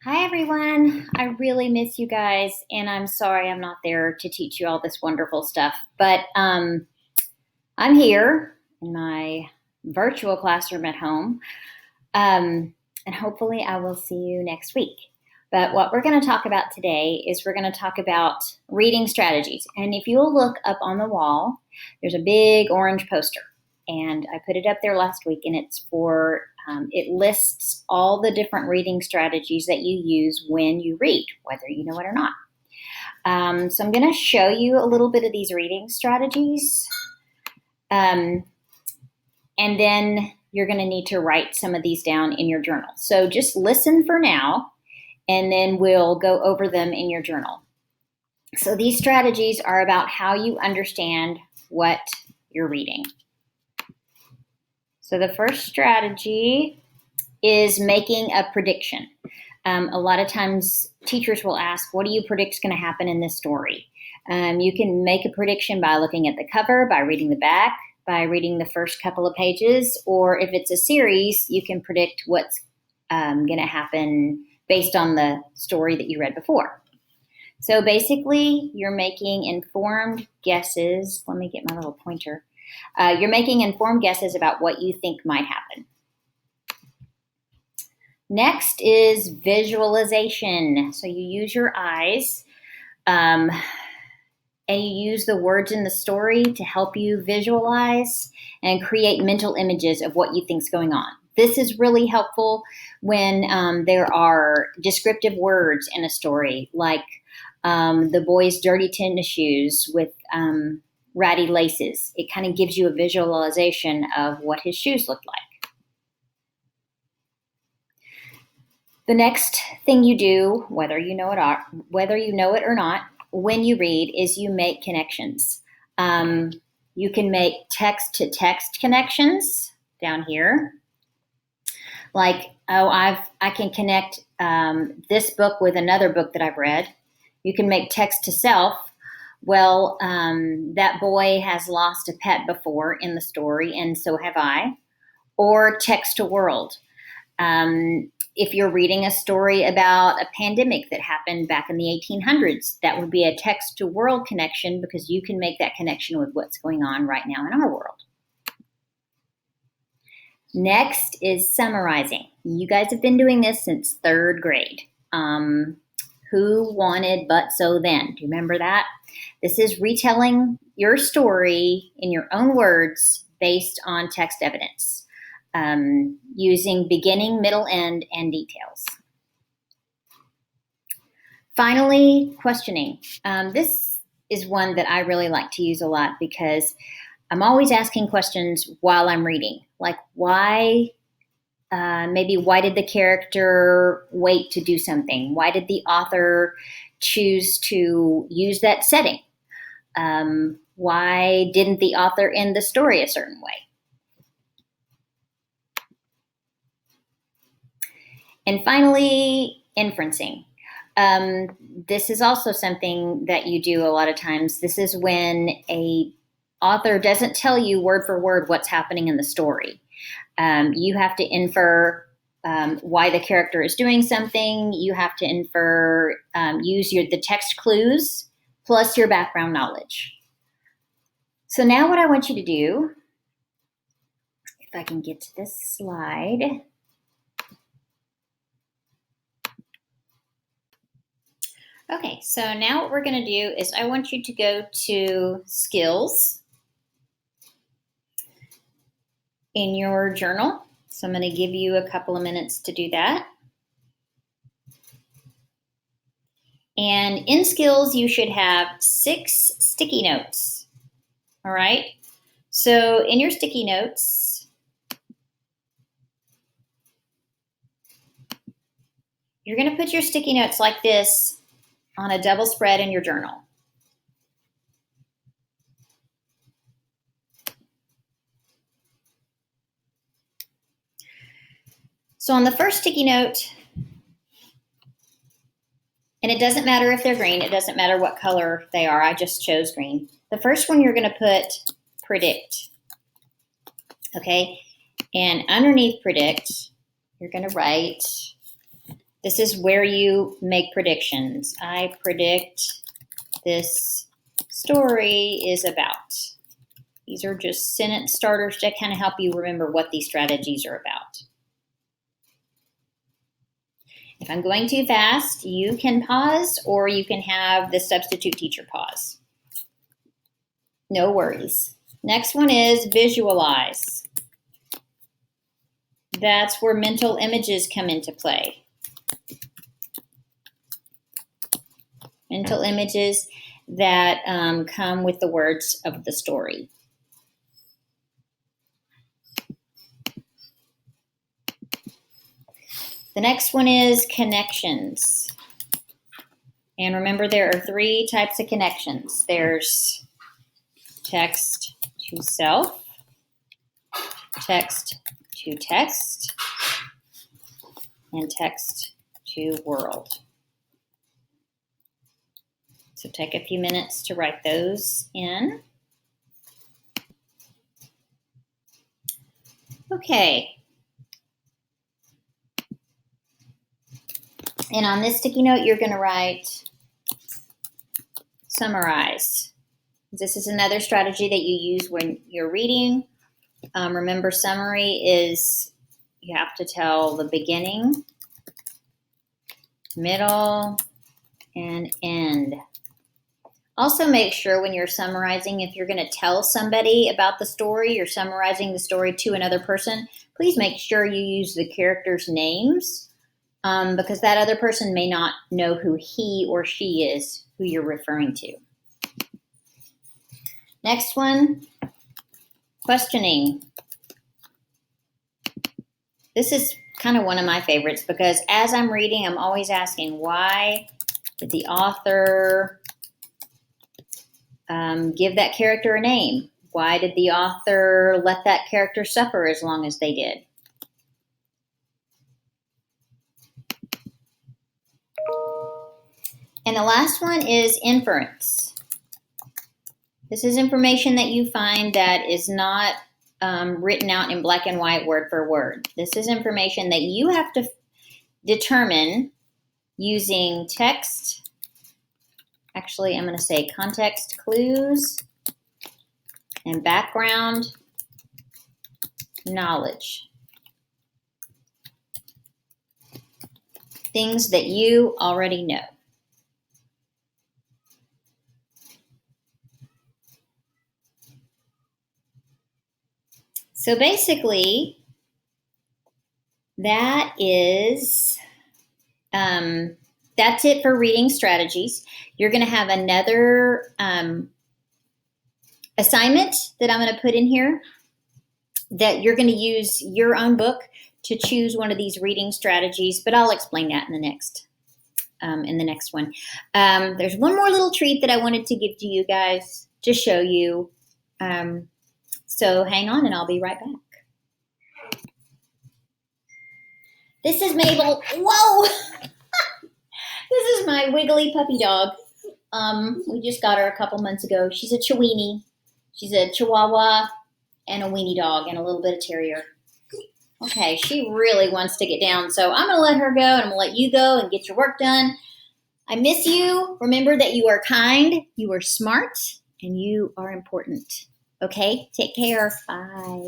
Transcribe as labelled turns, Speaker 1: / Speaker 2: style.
Speaker 1: Hi everyone. I really miss you guys, and I'm sorry I'm not there to teach you all this wonderful stuff. But I'm here in my virtual classroom at home, and hopefully I will see you next week. But what we're going to talk about today is we're going to talk about reading strategies. And if you'll look up on the wall, there's a big orange poster, and I put it up there last week, and it's for it lists all the different reading strategies that you use when you read, whether you know it or not. So I'm going to show you a little bit of these reading strategies. And then you're going to need to write some of these down in your journal. So just listen for now, and then we'll go over them in your journal. So these strategies are about how you understand what you're reading. So the first strategy is making a prediction. A lot of times teachers will ask, what do you predict is going to happen in this story? You can make a prediction by looking at the cover, by reading the back, by reading the first couple of pages, or if it's a series, you can predict what's going to happen based on the story that you read before. So basically, you're making informed guesses. Let me get my little pointer. You're making informed guesses about what you think might happen. Next is visualization. So you use your eyes and you use the words in the story to help you visualize and create mental images of what you think is going on. This is really helpful when there are descriptive words in a story, like the boy's dirty tennis shoes with ratty laces. It kind of gives you a visualization of what his shoes look like. The next thing you do, whether you know it or not, when you read, is you make connections. You can make text-to-text connections down here. Like, I can connect this book with another book that I've read. You can make text to self. Well, that boy has lost a pet before in the story, and so have I. Or text to world. If you're reading a story about a pandemic that happened back in the 1800s, that would be a text to world connection because you can make that connection with what's going on right now in our world. Next is summarizing. You guys have been doing this since third grade. Who wanted but so then? Do you remember that? This is retelling your story in your own words based on text evidence. Using beginning, middle, end, and details. Finally, questioning. This is one that I really like to use a lot because I'm always asking questions while I'm reading. Like, why did the character wait to do something? Why did the author choose to use that setting? Why didn't the author end the story a certain way? And finally, inferencing. This is also something that you do a lot of times. This is when a author doesn't tell you word for word what's happening in the story. You have to infer why the character is doing something. You have to infer, use the text clues plus your background knowledge. So now what I want you to do, if I can get to this slide. Okay, so now what we're going to do is I want you to go to skills in your journal. So I'm going to give you a couple of minutes to do that. And in skills, you should have 6 sticky notes. All right. So in your sticky notes, you're going to put your sticky notes like this on a double spread in your journal. So on the first sticky note, and it doesn't matter if they're green, it doesn't matter what color they are, I just chose green. The first one you're going to put predict, okay? And underneath predict, you're going to write This is where you make predictions. I predict this story is about. These are just sentence starters to kind of help you remember what these strategies are about. If I'm going too fast, you can pause or you can have the substitute teacher pause. No worries. Next one is visualize. That's where mental images come into play. Mental images that come with the words of the story. The next one is connections. And remember, there are 3 types of connections. There's text to self, text to text, and text to world. So take a few minutes to write those in. Okay. And on this sticky note, you're going to write summarize. This is another strategy that you use when you're reading. Remember, summary is you have to tell the beginning, middle, and end. Also make sure when you're summarizing, if you're going to tell somebody about the story, you're summarizing the story to another person, please make sure you use the characters' names because that other person may not know who he or she is, who you're referring to. Next one, questioning. This is kind of one of my favorites because as I'm reading, I'm always asking, why did the author give that character a name? Why did the author let that character suffer as long as they did? And the last one is inference. This is information that you find that is not written out in black and white word for word. This is information that you have to determine using text. Actually, I'm going to say context clues and background knowledge. Things that you already know. So basically, that is, that's it for reading strategies. You're going to have another assignment that I'm going to put in here that you're going to use your own book to choose one of these reading strategies, but I'll explain that in the next one. There's one more little treat that I wanted to give to you guys to show you. So hang on and I'll be right back. This is Mabel. Whoa! This is my wiggly puppy dog. We just got her a couple months ago. She's a Chiweenie. She's a Chihuahua and a weenie dog and a little bit of terrier. Okay, she really wants to get down, so I'm going to let her go and I'm going to let you go and get your work done. I miss you. Remember that you are kind, you are smart, and you are important. Okay, take care. Bye.